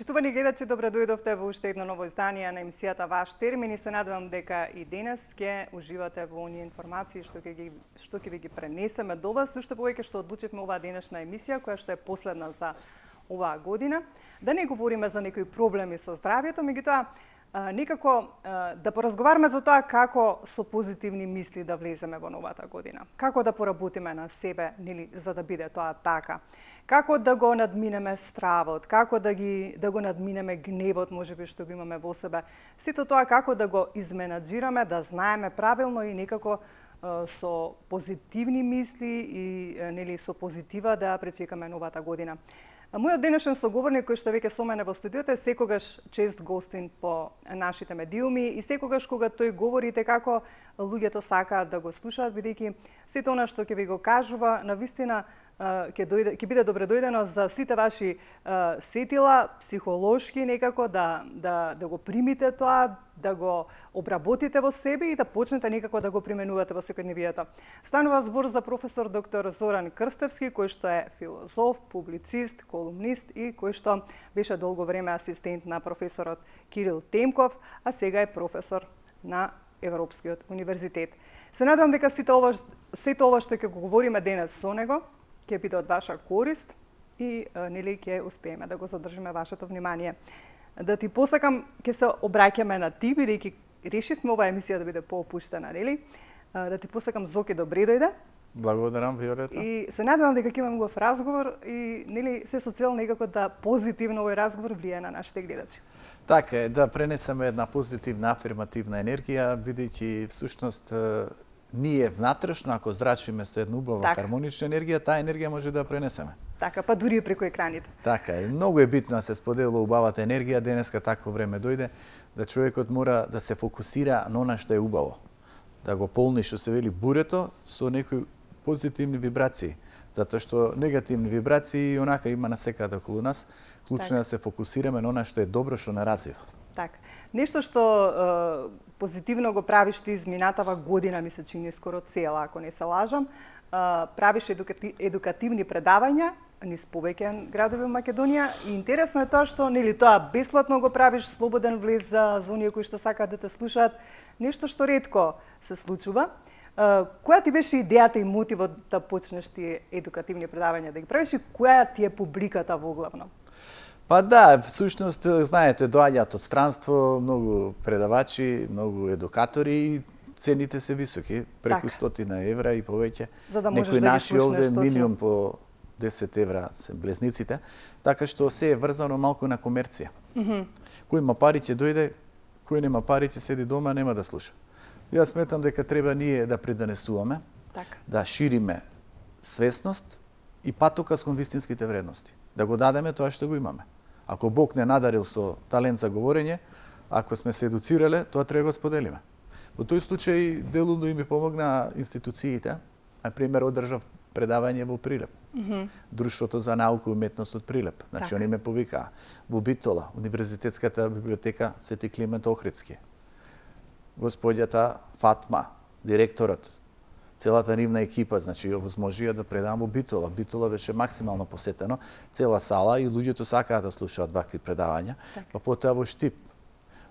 Почитувани гледачи, добре дојдовте во уште едно ново издание на емисијата Ваш термин и се надевам дека и денес ќе уживате во оние информации што ќе ви ги пренесеме до вас, уште повеќе што одлучивме оваа денешна емисија, која што е последна за оваа година. Да не говориме за некои проблеми со здравјето, меѓутоа некако да поразговараме за тоа како со позитивни мисли да влеземе во новата година. Како да поработиме на себе, нели, за да биде тоа така. Како да го надминеме стравот, како да го надминеме гневот, можеби што го имаме во себе. Сето тоа како да го изменаџираме, да знаеме правилно и некако со позитивни мисли и нели со позитива да пречекаме новата година. Мојот денешен соговорник кој што веќе со мене во студиото е секогаш чест гостин по нашите медиуми и секогаш кога тој говори како луѓето сакаат да го слушаат, бидејќи сето она што ќе ви го кажува навистина ќе биде добре дојдено за сите ваши сетила, психолошки некако да го примите тоа, да го обработите во себе и да почнете некако да го применувате во секојдневието. Станува збор за професор доктор Зоран Крстевски, кој што е филозоф, публицист, колумнист и кој што беше долго време асистент на професорот Кирил Темков, а сега е професор на Европскиот универзитет. Се надевам дека сето ова што ќе го говориме денес со него ќе биде од ваша корист и нели ќе успееме да го задржиме вашето внимание. Да ти посакам, ќе се обраќаме на ти, бидејќи решивме оваа емисија да биде поопуштена, нели? Да ти посакам, Зоки, добре дојде. Благодарам, Виолета. И се надевам дека ќе имаме убав разговор и нели се со цел некако да позитивно овој разговор влијае на нашите гледачи. Така е, да пренесеме една позитивна, афирмативна енергија, бидејќи всушност ние внатрешно, ако зрачиме со една убава хармонична енергија, таа енергија може да пренесеме. Така, па дури и преку екраните. Така е. Многу е битно да се споделува убавата енергија. Денеска такво време дојде да човекот мора да се фокусира на она што е убаво. Да го полни, што се вели, бурето со некои позитивни вибрации. Затоа што негативни вибрации онака има насекаде околу нас. Клучно е да се фокусираме на она што е добро, што не развива. Така. Нешто што позитивно го правиш ти изминатава година, ми се чини скоро цела, ако не се лажам, правиш едукативни предавања низ повеќе градови во Македонија и интересно е тоа што нели тоа бесплатно го правиш, слободен влез за оние кои што сакаат да те слушаат, нешто што ретко се случува. Која ти беше идејата и мотивот да почнеш тие едукативни предавања да ги правиш и која ти е публиката воглавно? Па да, всушност, знаете, доаѓаат од странство многу предавачи, многу едукатори и цените се високи, преку 100 евра и повеќе. За да можеш некои да ги наши пушнеш овде точно. минимум по 10 евра се блесниците, така што се е врзано малку на комерција. Кој има пари ќе дојде, кој нема пари ќе седи дома, нема да слуша. Јас сметам дека треба ние да придонесуваме, да шириме свесност и патокас кон вистинските вредности. Да го дадеме тоа што го имаме. Ако Бог не надарил со талент за говорење, ако сме се едуцирале, тоа треба да го споделиме. Во тој случај делумно им помогна институциите, например одржав предавање во Прилеп. Друштвото за наука и уметност од Прилеп. Значи они ме повикаа во Битола, Универзитетската библиотека Свети Климент Охридски. Господјата Фатма, директорот, целата нивна екипа, значи овозможија да предам во Битола. Битола беше максимално посетено, цела сала и луѓето сакаат да слушаат вакви предавања. Па потоа во Штип,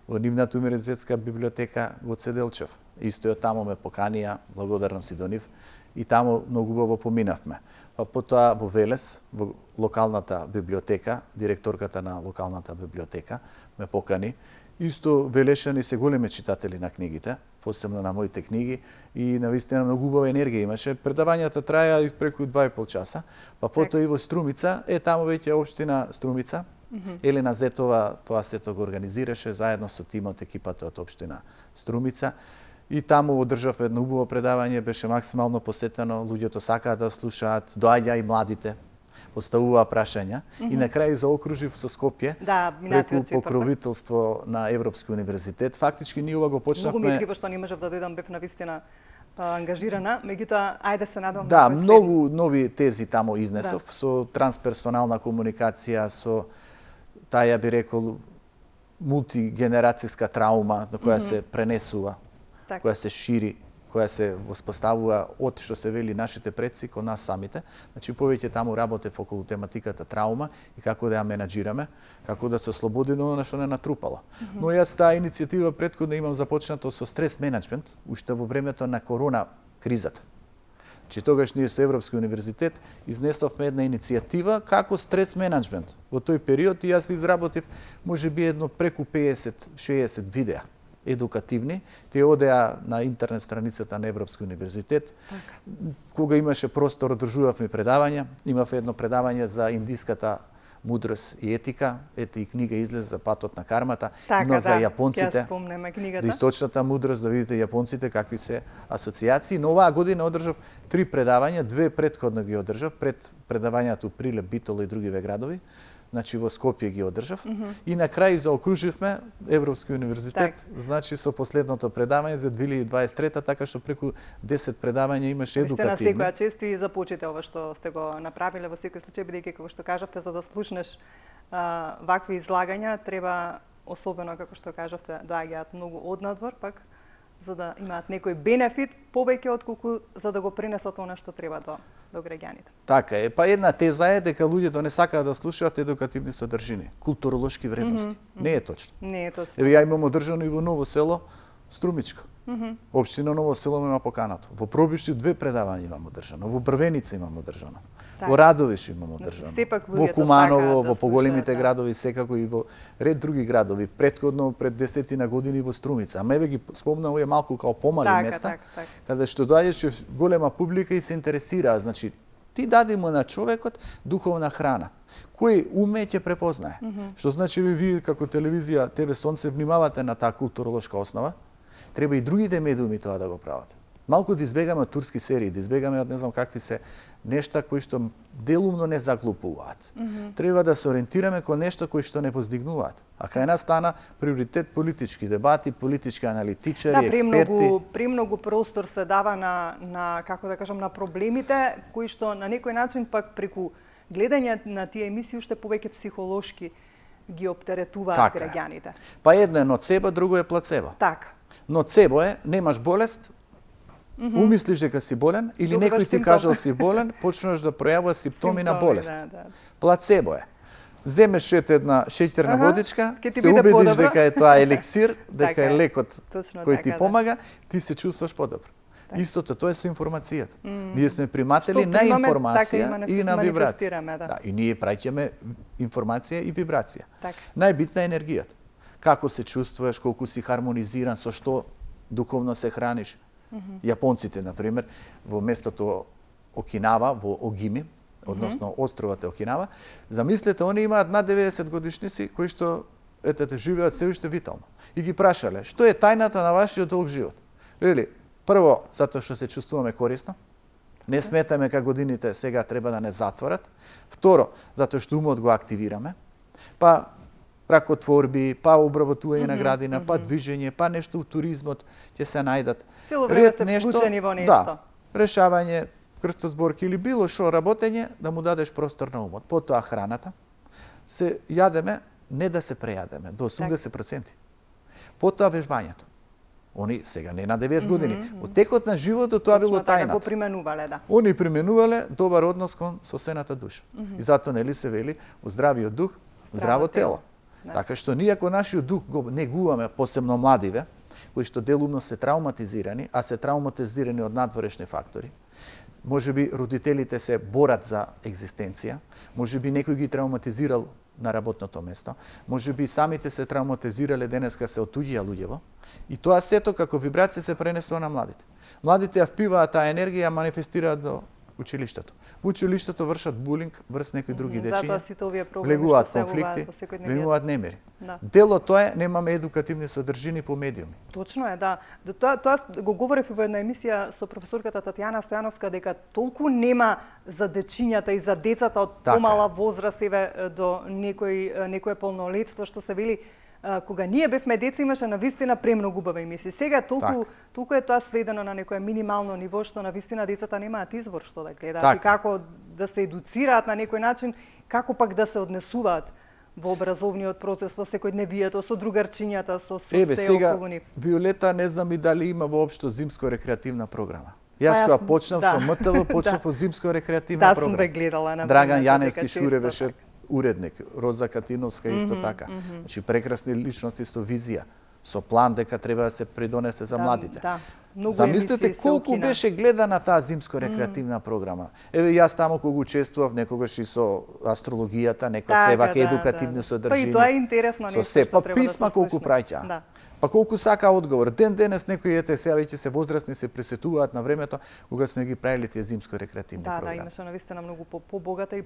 во нивната универзитетска библиотека во Цеделчев. Исто и таму ме поканија, благодарност и до нив, и таму многу убаво поминавме. Па потоа во Велес, во локалната библиотека, директорката на локалната библиотека ме покани. Исто Велешани се големи читатели на книгите, посебно на моите книги, и навистина многу убава енергија имаше. Предавањата траја и преку 2,5 часа, па потоа и во Струмица, таму веќе општина Струмица. Елена Зетова тоа сето го организираше заедно со тимот, екипата од општина Струмица. И таму одржав едно убаво предавање, беше максимално посетено, луѓето сакаат да слушаат, доаѓа и младите, поставува прашања и на крај заокружив со Скопје преку покровителство на Европски универзитет. Фактички ние ова го почнавме. Многу ми е криво што не можев да дојдам, бев навистина ангажирана, меѓутоа ајде се надевам да многу нови тези таму изнесов со трансперсонална комуникација, со таа би рекол мултигенерацијска траума на која се пренесува, која се шири која се воспоставува од што се вели нашите предци кон нас самите. Значи повеќе таму работев околу тематиката траума и како да ја менаџираме, како да се ослободи од она што не натрупало. Но јас таа иницијатива претходно имам започнато со стрес менеджмент уште во времето на корона кризата. Значи тогаш ние со Европски универзитет изнесовме една иницијатива како стрес менеджмент. Во тој период и јас изработив можеби едно преку 50-60 видеа едукативни, тие одеа на интернет страницата на Европски универзитет. Кога имаше простор, одржувавме предавања. Имав едно предавање за индиската мудрост и етика. Ето и книга излезе за патот на кармата, но за јапонците, за источната мудрост, да видите јапонците какви се асоциации. Но оваа година одржав 3 предавања, 2 претходно ги одржав, пред предавањето Прилеп, Битола и другиве градови. Значи во Скопје ги одржав и на крај заокруживме Европски универзитет, значи со последното предавање за 2023, така што преку 10 предавања имаше едукативни. На секоја чест и започете ова што сте го направиле во секој случај, бидејќи како што кажавте, за да слушнеш вакви излагања треба особено како што кажавте доаѓаат многу однадвор, пак за да имаат некој бенефит повеќе отколку за да го пренесат она што треба до граѓаните. Така е. Па една теза е дека луѓето не сакаат да слушаат едукативни содржини, културолошки вредности. Не е точно. Не е точно. Еве ја имам одржано и во Ново село Струмичка. Општина Ново село има поканато. Во Пробишти 2 предавања имам одржано, во Брвеница имам одржано. Во Радовиш имам одржано. Во Куманово, во поголемите градови, секако и во ред други градови, претходно пред 10 години во Струмица. Ама еве ги спомнав овие малку као помали места, каде што доаѓаше голема публика и се интересираа. Значи, ти дади му на човекот духовна храна. Кој уме ќе препознае. Што значи вие како телевизија ТВ Сонце внимавате на таа културолошка основа. Треба и другите медиуми тоа да го прават. Малку да избегаме од турски серии, да избегаме од не знам какви се нешта кои што делумно не заглупуваат. Треба да се ориентираме кон нешто кои што не воздигнуваат. А кај нас стана приоритет политички дебати, политички аналитичари, експерти. Премногу простор се дава на како да кажам на проблемите кои што на некој начин пак преку гледање на тие емисии уште повеќе психолошки ги оптеретуваат граѓаните. Па едно е ноцебо, друго е плацебо. Така. Ноцебо е немаш болест, умислиш дека си болен или некој ти кажал си болен, почнуваш да пројавуваш симптоми на болест. Плацебо е. Земеш една шеќерна водичка, се убедиш дека е тоа еликсир, дека е лекот кој ти помага, ти се чувствуваш подобро. Истото тоа е со информацијата. Ние сме приматели на информација и на вибрација. Да, и ние праќаме информација и вибрација. Најбитна е енергијата. Како се чувствуваш, колку си хармонизиран, со што духовно се храниш. Јапонците, например, во местото Окинава, во Огими, односно островот е Окинава, замислете, они имаат над 90 годишници кои што живеат се уште витално. И ги прашале, што е тајната на вашиот долг живот? Вели, прво, затоа што се чувствуваме корисно, не сметаме како годините сега треба да не затворат. Второ, затоа што умот го активираме. Па ракотворби, па обработување на градина, па движење, па нешто у туризмот ќе се најдат. Цело време се вклучени во нешто. Да, решавање, крстозборки или било што работење, да му дадеш простор на умот. Потоа храната, се јадеме, не да се прејадеме, до 80%. Потоа вежбањето. Они сега не на 90 години. Од текот на животот тоа било тајната. Го применувале, да. Они применувале добар однос кон собствената душа. И затоа нели се вели, здравиот дух, здраво тело. Така што ние ако нашиот дух го негуваме, посебно младиве, кои што делумно се травматизирани, а се травматизирани од надворешни фактори, можеби родителите се борат за екзистенција, можеби некој ги травматизирал на работното место, можеби самите се травматизирале денеска се отуѓија луѓево, и тоа сето како вибрација се пренесува на младите. Младите ја впиваат таа енергија, манифестираат до училиштето. Во училиштето вршат булинг врз некои други дечиња, влегуваат конфликти, влегуваат немири. Дел од тоа немаме едукативни содржини по медиуми. Точно е, да. Тоа го говорев во една емисија со професорката Татјана Стојановска дека толку нема за дечињата и за децата од помала возраст до некое полнолетство што се вели кога ние бевме деца имаше навистина премногу убави емисии. Сега толку е тоа сведено на некое минимално ниво што навистина децата немаат избор што да гледаат и како да се едуцираат на некој начин, како пак да се однесуваат во образовниот процес, во секојдневието, со другарчињата, со Еве, се сега, околу нив. Виолета, не знам и дали има воопшто зимско-рекреативна програма. Јас кога почнав со МТВ, почнав по зимско-рекреативна програма. Да, сум ве гледала на Драган Јаневски Шуре беше уредник, Роза Катиновска исто така. Значи прекрасни личности со визија, со план дека треба да се придонесе за младите. Замислете колку беше гледана таа зимско-рекреативна програма. Еве јас таму кога учествував некогаш и со астрологијата, некој се вака едукативни содржини. Па и тоа е интересно нешто што треба да се писма колку праќа. Па колку сака одговор. Ден денес некои сега веќе се возрастни се пресетуваат на времето кога сме ги правили тие зимско-рекреативни програми. Да, имаше навистина многу побогата и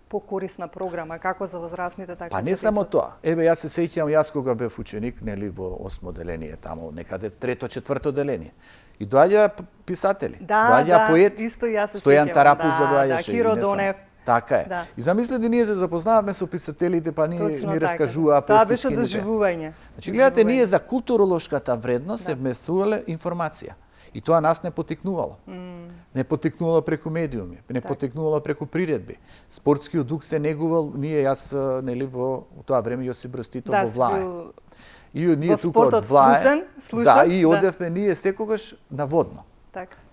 покорисна програма како за возрастните така. Па не само тоа. Еве јас се сеќавам јас кога бев ученик, нели во 8 деление таму, некаде 3-4 деление. И доаѓаа писатели, доаѓаа поети. Исто јас се Стојан Тарапуза доаѓаше. Киро Донев. Така е. И замислете, ние се запознаваме со писателите, па ни раскажуваа тоа беше доживување. Значи, гледате, ние за културолошката вредност се вместувале информација. И тоа нас не потикнувало. Не потикнувало преку медиуми, не потикнувало преку приредби. Спортскиот дух се негувал, ние, јас, нели, во тоа време Јосип Брз Тито во Влае. И ние тука од Влае, и одевме ние секогаш на водно.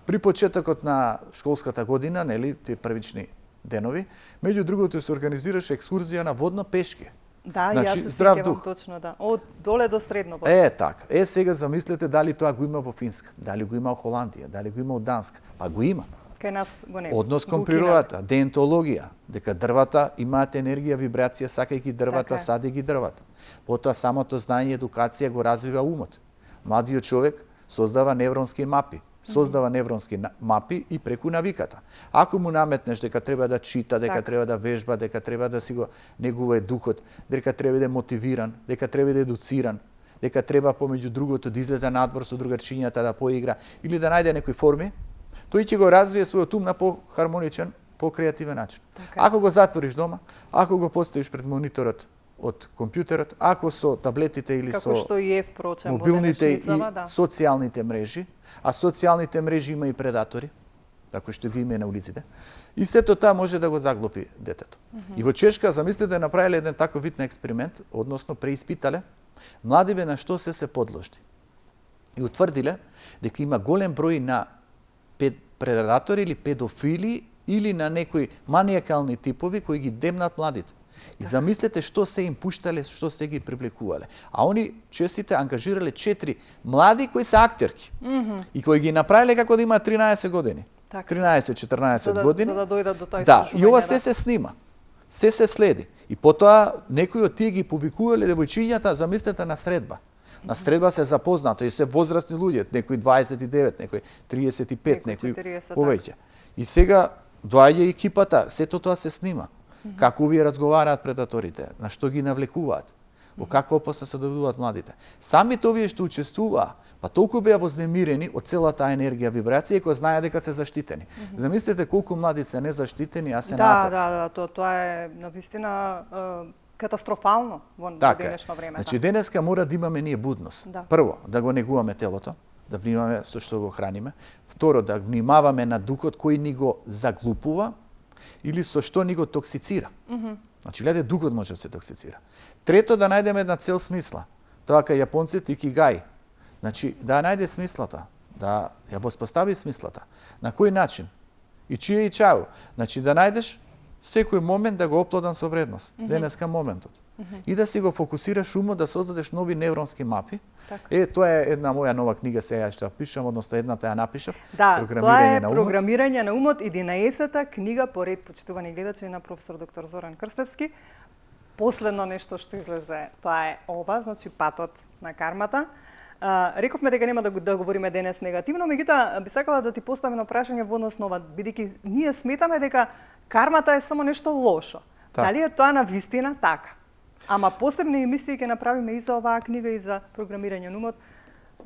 При почетокот на школската година, нели, тие првични денови, меѓу другото се организираше екскурзија на водно пешки. Да, значи, јас се здрав сеќавам дух. Точно, да. Од доле до средно. Така. Сега замислете дали тоа го има во Финска, дали го има во Холандија, дали го има во Данска. Па го има. Кај нас го нема. Однос кон природата, деонтологија, дека дрвата имаат енергија, вибрација, сакајќи дрвата, сади ги дрвата. Потоа самото знаење, едукација го развива умот. Младиот човек создава невронски мапи. Создава невронски мапи и преку навиката. Ако му наметнеш дека треба да чита, дека треба да вежба, дека треба да си го негува духот, дека треба да е мотивиран, дека треба да е едуциран, дека треба помеѓу другото да излезе надвор со другарчињата да поигра или да најде некои форми, тој ќе го развие својот ум на по-хармоничен, по-креативен начин. Ако го затвориш дома, ако го поставиш пред мониторот од компјутерот, ако со таблетите или со мобилните и социјалните мрежи, а социјалните мрежи има и предатори, како што ги има на улиците, и сето тоа може да го заглупи детето. И во Чешка, замислете, направиле еден таков вид на експеримент, односно преиспитале младиве на што се подложни. И утврдиле дека има голем број на предатори или педофили или на некои маниакални типови кои ги демнат младите. И замислете што се им пуштале, што се ги привлекувале. А они честите ангажирале 4 млади кои се актерки. И кои ги направиле како да има 13 години. 13-14 години. За да дојдат до тој да, и ова се снима. Се следи. И потоа некои од тие ги повикувале девојчињата, замислете, на средба. На средба се запознато и се возрастни луѓе, некои 29, некои 35, некои повеќе. И сега доаѓа екипата, сето тоа се снима. Како вие разговараат предаторите, на што ги навлекуваат, во каква опасност се доведуваат младите. Самите овие што учествуваа, па толку беа вознемирени од целата енергија, вибрација, кои знаеа дека се заштитени. Замислете колку млади се незаштитени, а се натаци. Да, тоа е навистина катастрофално во денешно време. Значи денеска мора да имаме ние будност. Прво, да го негуваме телото, да внимаваме со што го храниме. Второ, да внимаваме на духот кој ни го заглупува или со што ни го токсицира. Значи, гледај, духот може да се токсицира. Трето, да најдеме една цел смисла. Тоа кај јапонците икигај. Значи, да најде смислата, да ја воспостави смислата. На кој начин? И чие и чао. Значи, да најдеш секој момент да го оплодан со вредност. Денеска моментот. И да си го фокусираш умот, да создадеш нови невронски мапи. Тоа е една моја нова книга, сега што ја пишам, односно едната ја напишав. Да, тоа е Програмирање на умот, 11-та книга по ред, почитувани гледачи, на професор доктор Зоран Крстевски. Последно нешто што излезе, тоа е ова, значи Патот на кармата. Рековме дека нема да говориме денес негативно, меѓутоа би сакала да ти поставам едно прашање во однос на ова, бидејќи ние сметаме дека кармата е само нешто лошо. Дали е тоа навистина така? Ама посебни емисии ќе направиме и за оваа книга и за програмирање на умот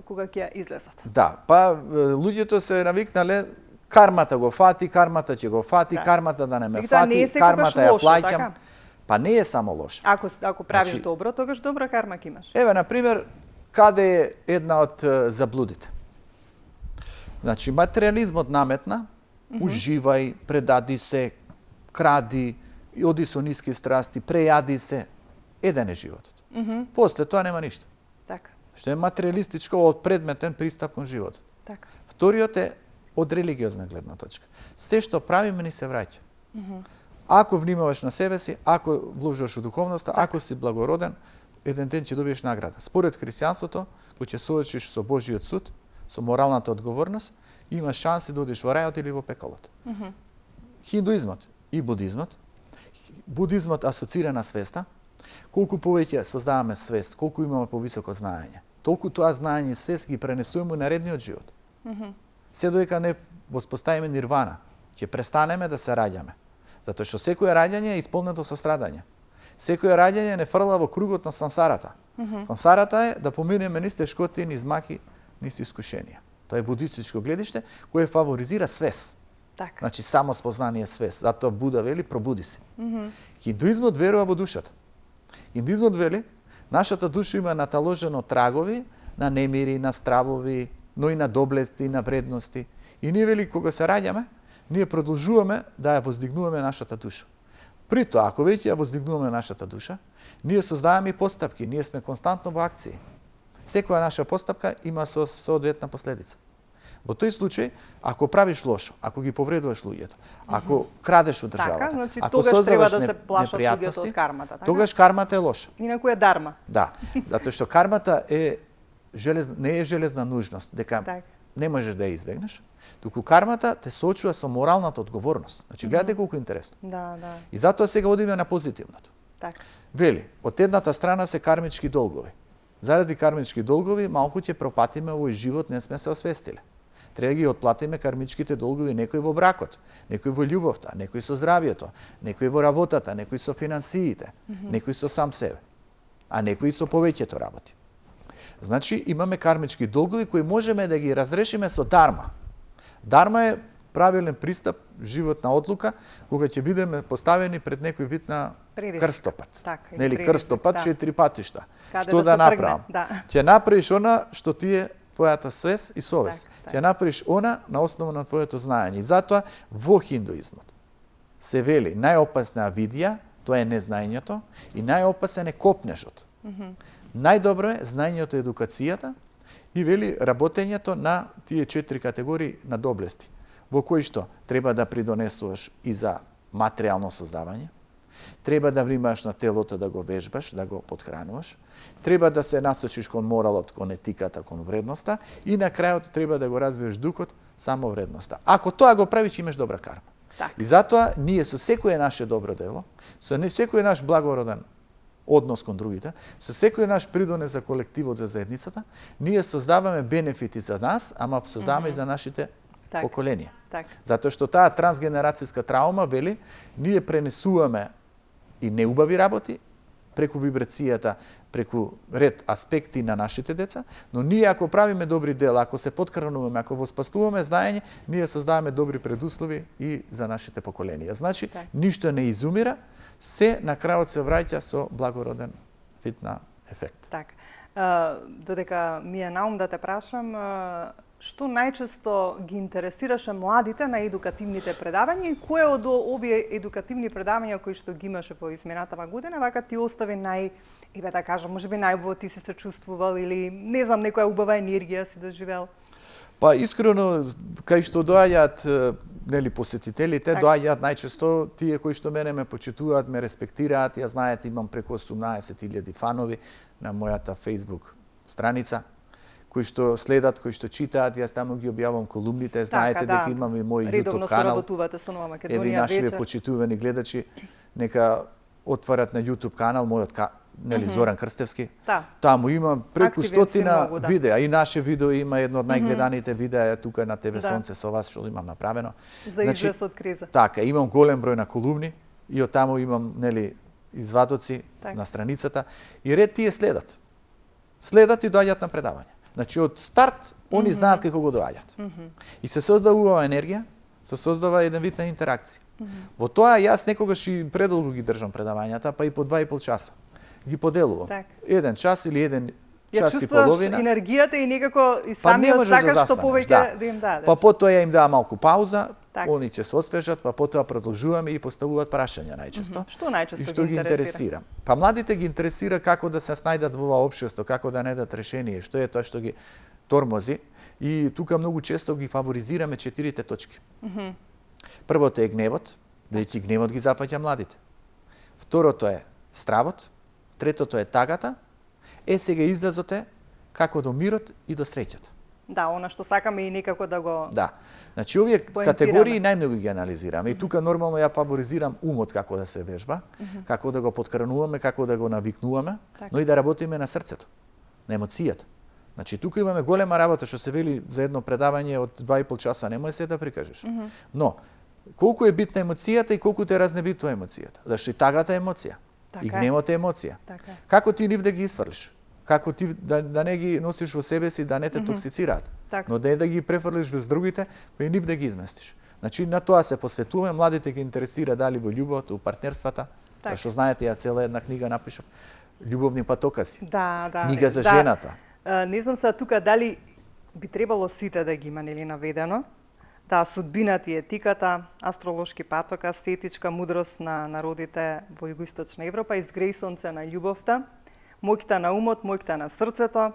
кога ќе излезат. Да, па луѓето се навикнале кармата го фати, кармата ќе го фати, кармата да не ме фати, кармата ја плаќам. Па не е само лошо. Ако правиш добро, тогаш добра карма ќе имаш. Еве, на пример, каде е една од заблудите? Значи, материализмот наметна, уживај, предади се, кради, оди со ниски страсти, прејади се. еден е животот. После тоа нема ништо. Така. Што е материалистичко од предметен пристап кон животот. Така. Вториот е од религиозна гледна точка. Се што правиме ни се враќа. Ако внимаваш на себе си, ако вложуваш у духовноста, ако си благороден, еден ден ќе добиеш награда. Според христијанството, кој ќе соочиш со Божиот суд, со моралната одговорност, имаш шанси да одиш во рајот или во пеколот. Хиндуизмот и будизмот. Будизмот асоцира на свеста. Колку повеќе создаваме свест, колку имаме повисоко знаење, толку тоа знаење и свест ги пренесуваме на редниот живот. Се додека не воспоставиме нирвана, ќе престанеме да се раѓаме. Затоа што секое раѓање е исполнето со страдање. Секое раѓање не фрла во кругот на сансарата. Сансарата е да поминеме низ тешкоти, низ маки, низ искушенија. Тоа е будистичко гледиште кое фаворизира свест. Така. Значи само спознание свест. Затоа Буда вели пробуди се. Хиндуизмот верува во душата. Хиндуизмот вели нашата душа има наталожено трагови на немири, на стравови, но и на доблести, на вредности. И ние вели кога се раѓаме, ние продолжуваме да ја воздигнуваме нашата душа. При тоа, ако веќе ја воздигнуваме нашата душа, ние создаваме и постапки, ние сме константно во акции. Секоја наша постапка има соодветна последица. Во тој случај, ако правиш лошо, ако ги повредуваш луѓето, ако крадеш од државата, така, значи, ако тогаш треба создаваш да се плашат луѓето непријатности, од кармата, така? тогаш кармата е лоша. Инаку е дарма. Да, затоа што кармата е не е железна нужност, дека Так. не можеш да ја избегнеш, туку кармата те соочува со моралната одговорност. Значи, гледате колку интересно. Да, да. И затоа сега одиме на позитивното. Така. Вели, од едната страна се кармички долгови. Заради кармички долгови, малку ќе пропатиме овој живот, не сме се освестиле. Треба ги отплатиме кармичките долгови, некој во бракот, некој во љубовта, некој со здравието, некој во работата, некој со финансиите, некој со сам себе, а некој со повеќето работи. Значи, имаме кармички долгови кои можеме да ги разрешиме со дарма. Дарма е правилен пристап, животна одлука, кога ќе бидеме поставени пред некој вид на крстопат. Така, Нели, крстопат, да. 4 патишта. Каде Што да се направам? тргне, да. Ќе направиш она што ти е твојата свест и совест. Так, Ќе направиш она на основа на твоето знаење. И затоа во хиндуизмот се вели најопасна авидија, тоа е незнаењето, и најопасен е копнежот. Најдобро е знаењето и едукацијата и вели работењето на тие 4 категории на доблести, во кои што треба да придонесуваш и за материјално создавање, треба да внимаваш на телото да го вежбаш, да го подхрануваш, треба да се насочиш кон моралот, кон етиката, кон вредноста и на крајот треба да го развиеш духот, само вредноста. Ако тоа го правиш, имаш добра карма. Так. И затоа ние со секое наше добро дело, со секој наш благороден однос кон другите, со секој наш придонес за колективот, за заедницата, ние создаваме бенефити за нас, ама создаваме и за нашите Так. поколенија. Так. Затоа што таа трансгенерацијска траума вели, ние пренесуваме и неубави работи преку вибрацијата, преку ред аспекти на нашите деца, но ние ако правиме добри дела, ако се поткрануваме, ако воспастуваме знаење, ние создаваме добри предуслови и за нашите поколенија. Значи, Так. ништо не изумира, се на крајот се враќа со благороден вид на ефект. Така. Додека ми е наум да те прашам, што најчесто ги интересираше младите на едукативните предавања и кој од овие едукативни предавања кои што ги имаше во изминатава година, вака ти остави да кажам, можеби најубаво ти си се чувствувал или не знам, некоја убава енергија си доживел? Па искрено, кај што доаѓаат нели посетителите, доаѓаат најчесто тие кои што мене ме почитуваат, ме респектираат, ја знаете, имам преку 18.000 фанови на мојата Facebook страница, кои што следат, кои што читаат, јас таму ги објавам колумните, знаете дека имам и мој YouTube канал. Соработувате со Нова Македонија Еви нашиве почитувани гледачи, нека отварат на YouTube канал мојот нели Зоран Крстевски. Да. Таму има преку Активен си 100 многу, да. видеа и наше видео има едно од најгледаните видеа тука на ТВ Сонце со вас што имам направено. За излез од криза. Така, имам голем број на колумни и од таму имам нели извадоци на страницата и ред тие следат. Следат и доаѓаат на предавање. Значи од старт они знаат како го доаѓаат. И се создава енергија, се создава еден вид на интеракција. Во тоа јас некогаш и предолго ги држам предавањата, па и по 2,5 часа ги поделувам. Так. 1 час или Ја час и чувствуваш половина. енергијата и некако и Па не самиот можеш да сакаш што застанеш, повеќе да им дадеш. Па потоа ја им даа малку пауза, Така. они ќе се освежат, па потоа продолжуваме и поставуваат прашања најчесто. Што најчесто И што ги интересира? Па младите ги интересира како да се снајдат во ова општество, како да најдат решение, што е тоа што ги тормози. И тука многу често ги фаворизираме 4 точки. Првото е гневот, бидејќи гневот ги зафаќа младите. Второто е стравот, третото е тагата, сега излазот е како до мирот и до среќата. Да, она што сакаме и некако да го... Да. Значи, овие поентираме. категории најмногу ги анализираме. И тука нормално ја фаворизирам умот како да се вежба, како да го поткрануваме, како да го навикнуваме, Така. но и да работиме на срцето, на емоцијата. Значи, тука имаме голема работа, што се вели за едно предавање од 2,5 часа, не може се да прикажеш. Но, колку е битна емоцијата и колку те разнебитува емоцијата. Зашто и тагата е емоција. Така И е. гневот е емоција. Така. Како ти нив да ги исфрлиш? Како ти да не ги носиш во себе си, да не те токсицираат? Така. Но да ги префрлиш врз другите, па и нив да ги изместиш. Значи, на тоа се посветуваме, младите ги интересира дали во љубовта, у партнерствата. Така. Што знаете, ја цела една книга напишав, љубовни патокази. Да, да. Книга за да. жената. Не знам сега тука дали би требало сите да ги има нели наведено. Да, судбината и етиката, астролошки патоказ, сетичка мудрост на народите во Југоисточна Европа, изгрејсонце на љубовта, моќта на умот, моќта на срцето,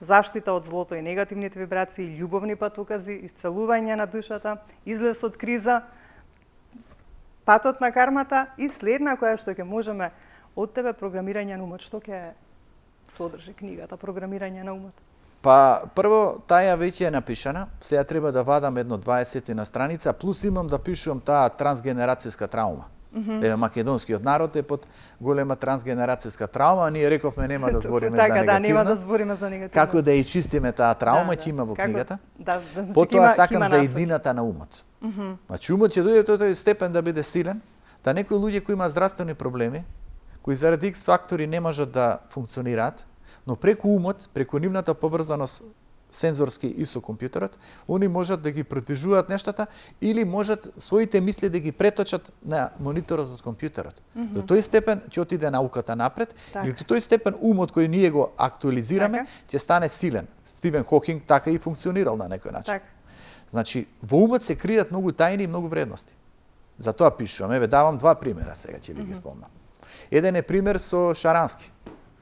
заштита од злото и негативните вибрации, љубовни патокази, исцелување на душата, излез од криза, патот на кармата и следна која што ќе можеме од тебе програмирање на умот. Што ќе содржи книгата програмирање на умот? Па, прво, таја веќе е напишана, сега треба да вадам едно 20 на страница, плюс имам да пишувам таа трансгенерацијска траума. Еве, македонскиот народ е под голема трансгенерацијска траума, а ние рековме нема да збориме за Така, негативно. да, нема да збориме за негативно. Како да ја чистиме таа траума, ќе има во Како- книгата. Да, значи Потоа ќе сакам има за насоки. едината на умот. Значи умот ќе дојде до тој степен да биде силен, да некои луѓе кои имаат здравствени проблеми, кои заради X фактори не можат да функционираат, но преку умот, преку нивната поврзаност сензорски и со компјутерот, они можат да ги продвижуваат нештата или можат своите мисли да ги преточат на мониторот од компјутерот. До тој степен ќе отиде науката напред Така. и до тој степен умот кој ние го актуализираме Така. ќе стане силен. Стивен Хокинг така и функционирал на некој начин. Така. Значи, во умот се кријат многу тајни и многу вредности. Затоа пишувам. Еве, давам два примера сега, ќе ви ги спомнам. Еден е пример со Шарански.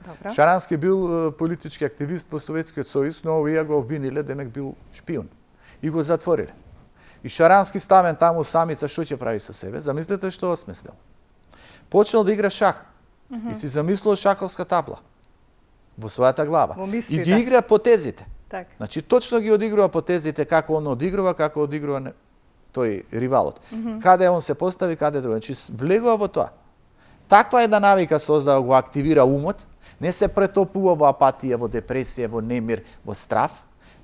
Добро. Шарански бил политички активист во Советскиот сојуз, но овие го обвиниле демек бил шпион. И го затвориле. И Шарански ставен таму самица, што ќе прави со себе? Замислете што осмислил. Почнал да игра шах и си замислил шаховска табла во својата глава. Во И мислите. ги игра потезите. Така. Значи, точно ги одигрува потезите како он одигрува, како одигрува тој ривалот. Каде он се постави, каде друго. Значи, влегува во тоа. Таква една навика создава, го активира умот, не се претопува во апатија, во депресија, во немир, во страв,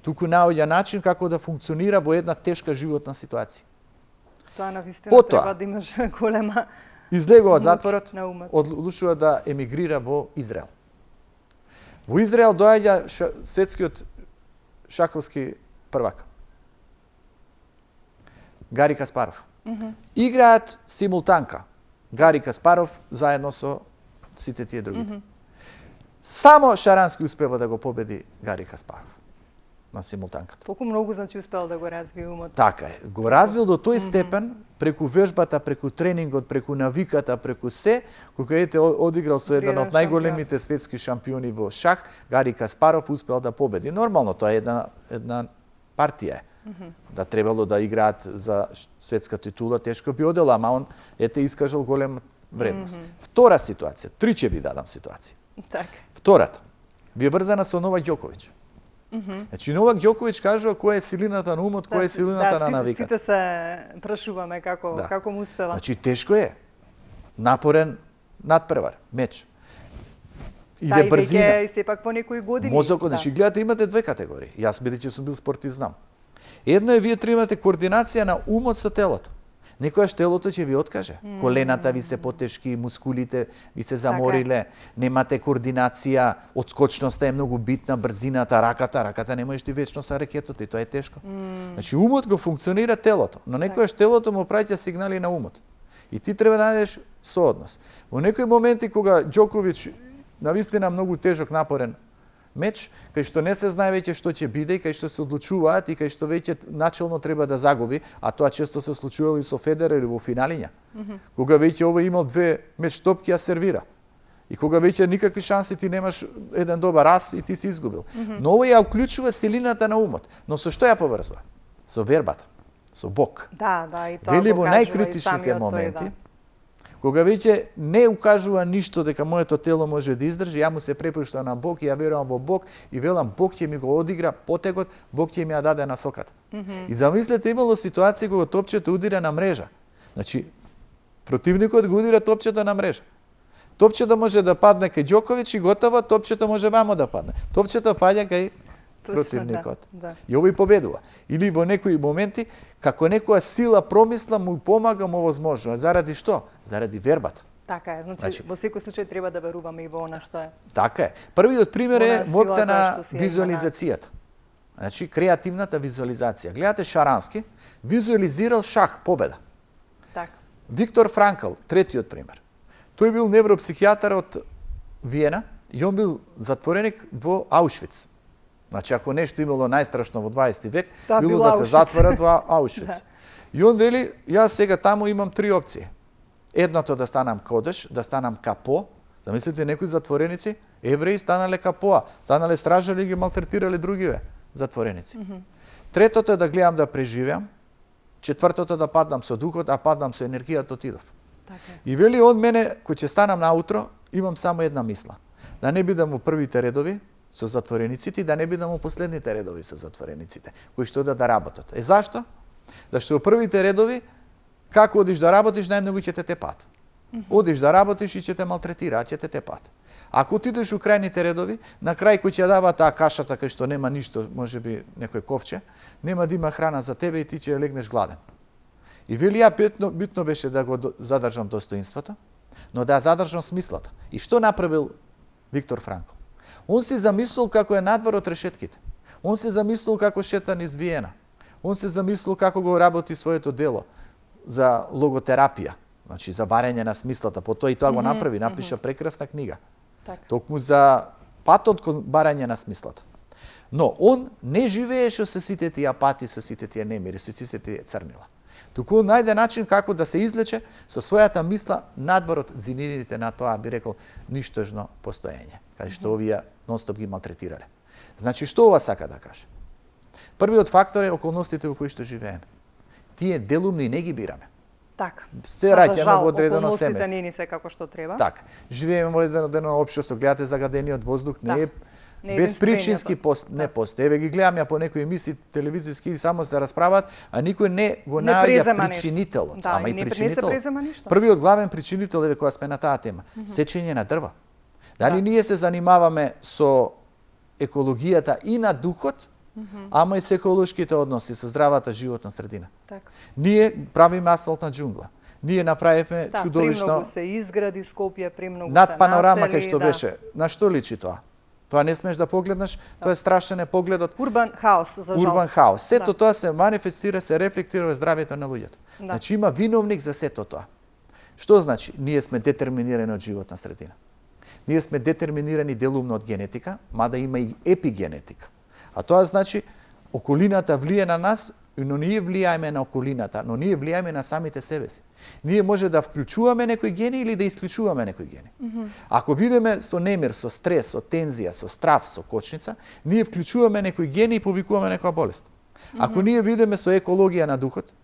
туку наоѓа начин како да функционира во една тешка животна ситуација. Тоа навистина Потоа. треба да имаш голема Излегува од Муч затворот, на умот. одлучува да емигрира во Израел. Во Израел доаѓа светскиот шаховски првак. Гари Каспаров. Играат симултанка. Гари Каспаров заедно со сите тие другите. Само Шарански успева да го победи Гари Каспаров на симултанката. Толку многу значи успел да го развие умот. Така е. Го развил до тој степен, преку вежбата, преку тренингот, преку навиката, преку се, кога ете одиграл со еден од најголемите светски шампиони во шах, Гари Каспаров успел да победи. Нормално, тоа е една партија. Да требало да играат за светска титула, тешко би одело, ама он ете искажал голем вредност. Втора ситуација, три ќе ви дадам ситуација. Така. Втората, ви е врзана со Новак Ѓоковиќ. Значи, Новак Ѓоковиќ кажува која е силината на умот, која е силината на навиката. Сите се прашуваме како му успела. Значи, тешко е. Напорен надпревар, меч. Иде брзина. И сепак по некои години. Мозокот, значи, гледате, имате две категории. Јас, бидејќи сум бил спортист, знам. Едно е вие имате координација на умот со телото. Некојаш телото ќе ви откаже. Колената ви се потешки, мускулите ви се замориле, немате координација, одскочноста е многу битна, брзината, раката не можеш ти вечно со ракетот и тоа е тешко. Значи умот го функционира телото, но некојаш телото му праќа сигнали на умот. И ти треба да најдеш сооднос. Во некои моменти кога Ѓоковиќ навистина многу тежок напорен меч, кај што не се знае веќе што ќе биде, кај што се одлучуваат и кај што веќе начелно треба да загуби, а тоа често се случувало и со Федерер во финалиња. Кога веќе овој имал 2 меч топки, а сервира. И кога веќе никакви шанси ти немаш еден добар раз и ти си изгубил. Но овој ја уклучува силината на умот. Но со што ја поврзува? Со вербата, со Бог. Да, и тоа Вели го во кажува и најкритичните самиот тој, моменти, кога веќе не укажува ништо дека моето тело може да издржи, ја му се препуштам на Бог и ја верувам во Бог и велам Бог ќе ми го одигра потегот, Бог ќе ми ја даде насоката. И замислете, имало ситуација кога топчето удира на мрежа. Значи, противникот го удира топчето на мрежа. Топчето може да падне кај Ѓоковиќ и готово, топчето може вамо да падне. Топчето паѓа кај противникот. Да. И овој победува. Или во некои моменти, како некоја сила промисла му помага, му возможува. Заради што? Заради вербата. Така е. Значи, во секој случај треба да веруваме и во она што е. Така е. Првиот пример е Она моќта сила на која што си ја има визуализацијата. Значи, креативната визуализација. Гледате Шарански, визуализирал шах, победа. Така. Виктор Франкл, третиот пример. Тој бил невропсихијатар од Виена и он бил затвореник во Аушвиц. Значи, ако нешто имало најстрашно во 20 век, Тоа било бил да те Аушвиц. затворат во Аушвиц. И он вели, јас сега таму имам 3 опции. Едното да станам кодеш, да станам капо. Замислите, некои затвореници, евреи станале капоа, станале стражали и ги малтретирале другиве затвореници. Третото е да гледам да преживеам. Четвртото да паднам со духот, а паднам со енергијата, отидов. Така е. И вели од мене, кој ќе станам наутро, имам само една мисла. Да не бидам во првите редови со затворениците и да не бидам во последните редови со затворениците, кои што да работат. Зашто? Зашто во првите редови, како одиш да работиш, најмногу ќе те тепат. Одиш да работиш и ќе те малтретираат, ќе те тепат. Ако отидеш у крајните редови, на крај кој ќе ја дава таа кашата кај што нема ништо, можеби некој ковче, нема да има храна за тебе и ти ќе легнеш гладен. И вели ја битно беше да го задржам достоинството, но да ја задржам смислата. И што направил Виктор Франкл? Он се замислил како е надвор од решетките. Он се замислил како шета низ Виена. Он се замислил како го работи своето дело за логотерапија, значи за барење на смислата. Потоа и тоа го направи, напиша прекрасна книга. Така. Токму за патот кон барање на смислата. Но он не живееше со сите тие апати, со сите тие немири, со сите тие црнила. Туку он најде начин како да се излече со својата мисла надвор од зинините на тоа, би рекол, ништожно постоење, кај што овие нонстоп ги малтретирале. Значи, што ова сака да каже? Првиот фактор е околностите во кои што живееме. Тие делумни не ги бираме. Така. Се раѓаме во одредено семејство. Околностите не ни се како што треба. Така. Живееме во одредено општество, гледате загадениот воздух, не е Не безпричински не постои. Еве ги гледам ја по некои емисии телевизиски само се расправат, а никој не го наоѓа причинителот. Да, ама и причинител. ништо. Првиот главен причинител е кога сме на таа тема, сечење на дрва. Дали ние се занимаваме со екологијата и на духот, ама и со еколошките односи, со здравата животна средина. Така. Ние правиме асфалтна џунгла. Ние направивме чудовишно. Премногу се изгради Скопје, премногу над се панорама насели, кај што беше. На што личи тоа? Тоа не смеш да погледнеш, тоа е страшен е погледот. Урбан хаос, за жал. Урбан хаос. Сето тоа се манифестира, се рефлектира во здравјето на луѓето. Значи има виновник за сето тоа. Што значи? Ние сме детерминирани од животна средина. Ние сме детерминирани делумно од генетика, мада има и епигенетика. А тоа значи околината влие на нас, но ние влијаеме на околината, но ние влијаеме на самите себе си. Ние може да вклучуваме некои гени или да исклучуваме некои гени. Ако бидеме со немир, со стрес, со тензија, со страв, со кочница, ние вклучуваме некои гени и повикуваме некоја болест. Ако ние бидеме со екологија на духот,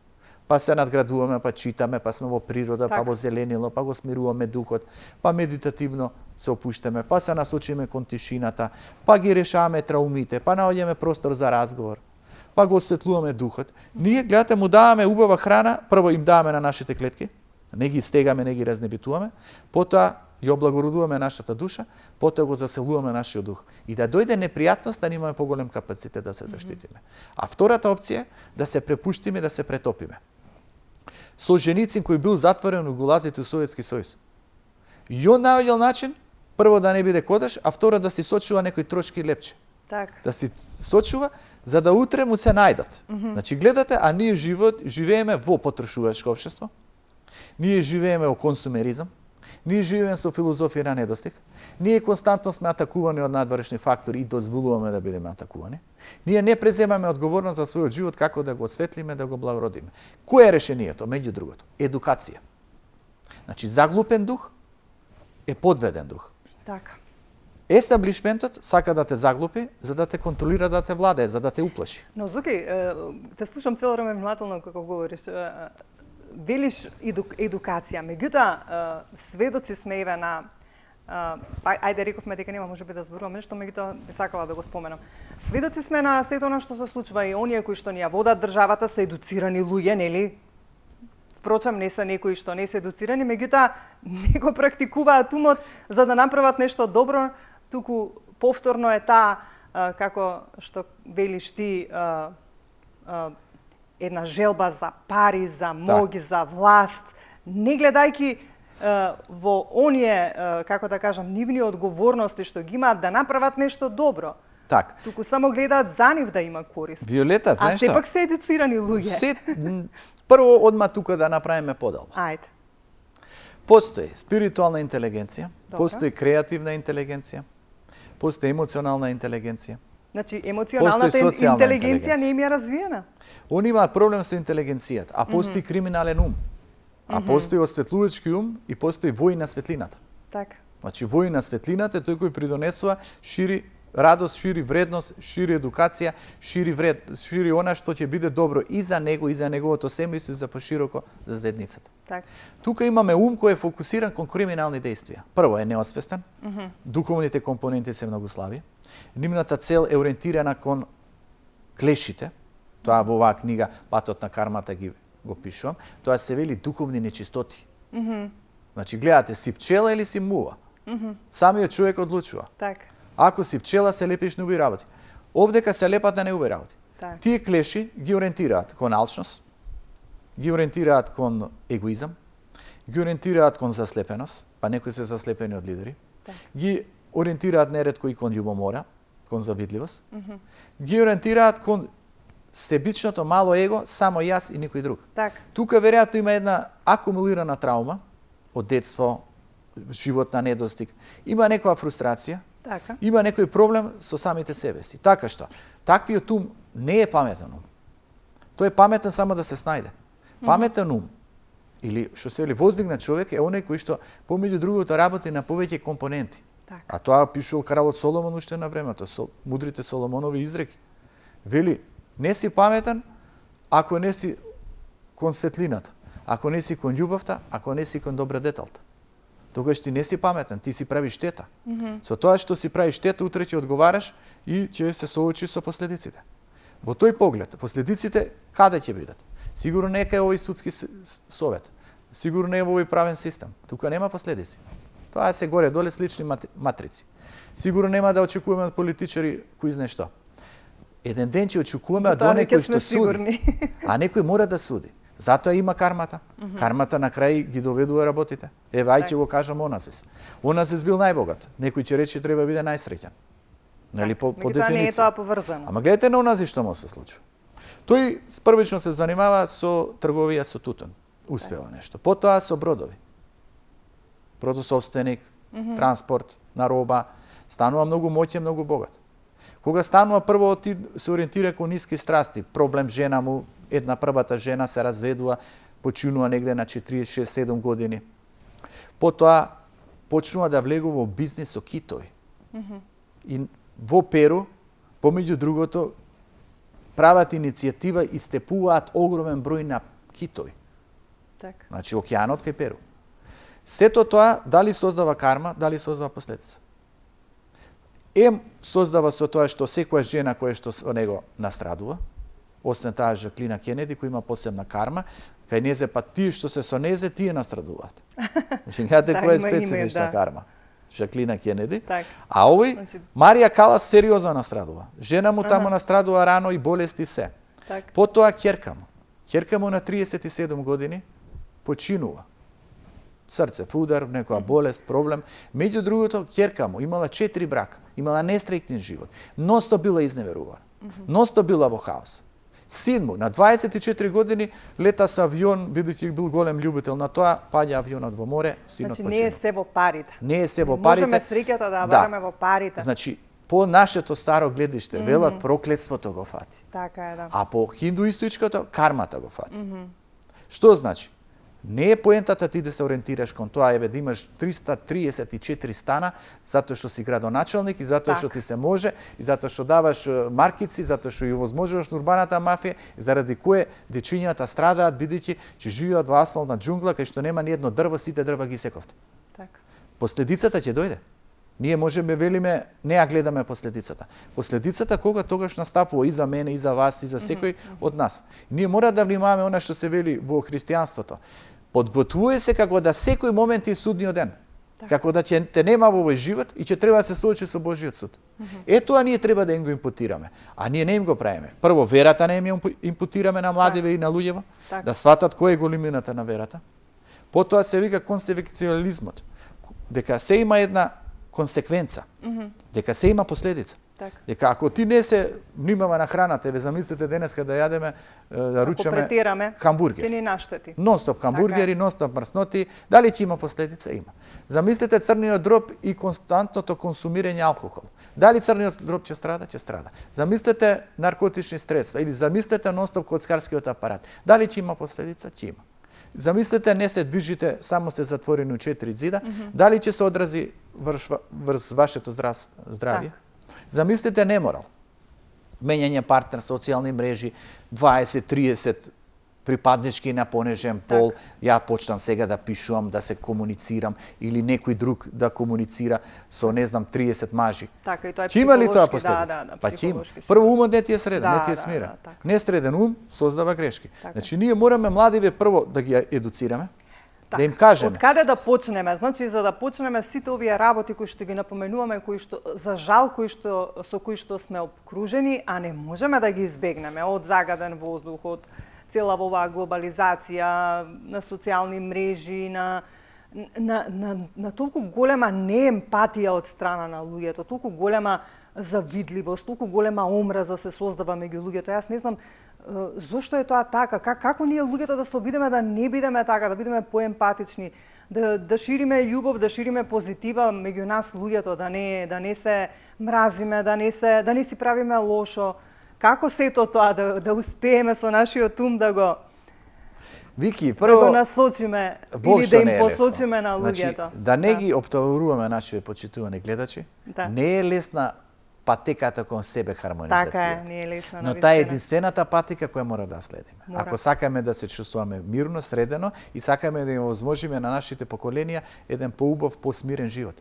па се надградуваме, па читаме, па сме во природа, па во зеленило, па го смируваме духот, па медитативно се опуштаме, па се насочиме кон тишината, па ги решаваме траумите, па наоѓаме простор за разговор, па го осветлуваме духот. Ние, гледате, му даваме убава храна, прво им даваме на нашите клетки, не ги стегаме, не ги разнебитуваме, потоа ја облагородуваме нашата душа, потоа го заселуваме нашиот дух. И да дојде непријатност, да имаме поголем капацитет да се заштитиме. А втората опција е да се препуштиме, да се претопиме. Солженицин кој бил затворен у гулазите у Советски сојуз. И он наоѓал начин, прво да не биде кодеш, а второ да си сочува некој трошки лепче. Така. Да си сочува, за да утре му се најдат. Значи, гледате, а ние живееме во потрошувачко општество, ние живееме во консумеризам, ние живееме со филозофија на недостиг, Ние константно сме атакувани од надворешни фактори и дозволуваме да бидеме атакувани. Ние не преземаме одговорност за својот живот како да го осветлиме, да го благородиме. Кој е решението? Меѓу другото, едукација. Значи, заглупен дух е подведен дух. Така. Естаблишментот сака да те заглупи, за да те контролира, да те владее, за да те уплаши. Но, Зуки, те слушам цело време внимателно како говориш. Велиш едукација, меѓутоа сведоци сме еве на ајде рековме дека нема можеби да зборуваме нешто, меѓутоа би сакала да го споменам. Сведоци сме на сето она што се случува и оние кои што ни ја водат државата се едуцирани луѓе, нели? Впрочем, не се некои што не се едуцирани, меѓутоа не го практикуваат умот за да направат нешто добро, туку повторно е таа, како што велиш ти, една желба за пари, за моги, за власт, не гледајки во оние, како да кажам, нивни одговорности што ги имаат да направат нешто добро. Так. Туку само гледаат за нив да има корист. Виолета, знаеш што? А сепак се едуцирани луѓе. Прво одма тука да направиме поделба. Ајде. Постои спиритуална интелигенција, Добра. постои креативна интелигенција, постои емоционална интелигенција. Значи, емоционалната интелигенција не им е развиена. Они имаат проблем со интелигенцијата, а постои криминален ум. А постои осветлувачки ум и постои вој на светлината. Така. Значи, вој на светлината е тој кој придонесува, шири радост, шири вредност, шири едукација, шири она што ќе биде добро и за него, и за неговото семејство, и за пошироко за заедницата. Така. Тука имаме ум кој е фокусиран кон криминални действија. Прво е неосвестен, духовните компоненти се многу слаби, нивната цел е ориентирана кон клешите, тоа во оваа книга Патот на кармата го пишувам, тоа се вели духовни нечистоти. Значи, гледате, си пчела или си мува. Самиот човек одлучува. Така. Ако си пчела, се лепиш на убави работи. Овдека се лепат на неубави работи. Так. Тие клеши ги ориентираат кон алчност, ги ориентираат кон егоизам, ги ориентираат кон заслепеност, па некои се заслепени од лидери, Так. ги ориентираат неретко и кон љубомора, кон завидливост, ги ориентираат кон себичното мало его, само јас и никој друг. Така. Тука веројатно има една акумулирана траума од детство, живот на недостиг, има некоја фрустрација, Така. има некој проблем со самите себе си. Така што, таквиот ум не е паметен ум. Тој е паметен само да се снајде. Паметен ум, или што се вели воздигнат човек, е оној кој што помеѓу другото работи на повеќе компоненти. Така. А тоа пишувал кралот Соломон уште на времето, мудрите Соломонови изреки. Вели, не си паметен ако не си кон светлината, ако не си кон љубовта, ако не си кон добродетелта. Тогаш ти не си паметен, ти си правиш штета. Со тоа што си правиш штета, утре ќе одговараш и ќе се соочиш со последиците. Во тој поглед, последиците каде ќе бидат? Сигурно не е кај овој судски совет. Сигурно не е во овој правен систем. Тука нема последици. Тоа се горе-доле слични матрици. Сигурно нема да очекуваме од политичари кои знае што. Еден ден ќе очекуваме од оној кој што суди. А некој мора да суди. Затоа има кармата. Кармата на крај ги доведува работите. Еве, ај ќе го кажам Оназис. Оназис бил најбогат. Некој ќе рече треба да биде најсреќен. Нели по дефиниција. Не е тоа поврзано. Ама гледате на Оназис што му се случува. Тој првично се занимава со трговија со тутун. Успева нешто. Потоа со бродови. Бродосопственик, транспорт на роба, станува многу моќен, многу богат. Кога станува прво се ориентира кон ниски страсти, проблем жена му, една првата жена се разведува, починува негде на 46-7 години. Потоа почнува да влегува во бизнис со китови. И во Перу, помеѓу другото, прават иницијатива и степуваат огромен број на китови. Така. Значи, океанот кај Перу. Сето тоа дали создава карма, дали создава последица. Создава со тоа што секоја жена која што со него настрадува, освен таа Жаклина Кенеди која има посебна карма, кај незе па тие што се со незе, тие настрадуваат. Значи, гледате која е специфична карма. Жаклина Кенеди. Так. А овој, Марија Калас сериозно настрадува. Жена му таму настрадува рано и болести се. Так. Потоа ќерка му. Ќерка му на 37 години починува. Срцев удар, некоја болест, проблем. Меѓу другото, ќерка му имала 4 брака, имала нестрекнен живот. Носто била изневерувана. Носто била во хаос. Син му на 24 години лета со авион, бидејќи бил голем љубител на тоа, паѓа авионот во море, синот Значи не е се во парите. Не е се во парите. Можеме среќата да ја бараме во парите. Значи, по нашето старо гледиште, велат проклетството го фати. Така е, да. А по хиндуистичкото, кармата го фати. Што значи? Не е поентата ти да се ориентираш кон тоа, еве да имаш 334 стана, затоа што си градоначалник и затоа што ти се може, и затоа што даваш маркици, затоа што ја овозможуваш урбаната мафија, и заради кое дечињата страдаат бидејќи че живеат во асфалтна џунгла кај што нема ни едно дрво, сите дрва ги сековте. Така. Последицата ќе дојде. Ние можеме велиме, не ја гледаме последицата. Последицата кога тогаш настапува и за мене, и за вас, и за секој од нас. Ние мора да внимаваме она што се вели во христијанството. Подготвuje се како да секој момент е судниот ден. Како да те нема во овој живот и ќе треба да се соочи со Божиот суд. Тоа ние треба да им го импутираме. А ние не им го правиме. Прво, верата не им ја импутираме на младиве и на луѓево, да сватат која е големината на верата. Потоа се вика консеквенцијализмот, дека се има една консеквенца, дека се има последица. Дека ако ти не се внимава на храната, ве замислете денеска да јадеме, да ручаме хамбургери. Ти ни наштети. Нон-стоп хамбургери, нон-стоп мрсноти, дали ќе има последица? Има. Замислете црниот дроб и константното консумирање алкохол. Дали црниот дроб ќе страда? Ќе страда. Замислете наркотични средства или замислете нон-стоп коцкарскиот апарат. Дали ќе има последица? Ќе има. Замислете, не се движите, само се затворени у 4 зида, дали ќе се одрази врз вашето здравје? Замислете неморал. Менјање партнер, социјални мрежи, 20-30 припаднички на понежен пол, ја почнам сега да пишувам, да се комуницирам, или некој друг да комуницира со, не знам, 30 мажи. Така, и тоа е ќе има ли тоа психолошки, последица? Па ќе има. Прво, умот не ти е среден, не ти е смирен. Несреден ум создава грешки. Значи, ние мораме младиве прво да ги едуцираме, да им кажеме. Од каде да почнеме? Значи, за да почнеме сите овие работи кои што ги напоменуваме, кои што за жал со кои што сме обкружени, а не можеме да ги избегнеме, од загаден воздух, од цела оваа глобализација, на социјални мрежи, на толку голема неемпатија од страна на луѓето, толку голема завидливост, толку голема омраза се создава меѓу луѓето. Јас не знам зошто е тоа така, како ние луѓето да се обидеме да не бидеме така, да бидеме поемпатични, да шириме љубов, да шириме позитива меѓу нас луѓето, да не се мразиме, да не си правиме лошо. Како сето тоа да успееме со нашиот ум да го Вики, прво да го насочиме или да им посочиме на луѓето. Значи, да не ги оптоваруваме нашите почитувани гледачи, не е лесна патеката кон себе хармонизација. Така е, не е лесна. Но таа е единствената патека која мора да следиме. Ако сакаме да се чувствуваме мирно, средено и сакаме да им овозможиме на нашите поколенија еден поубав, посмирен живот.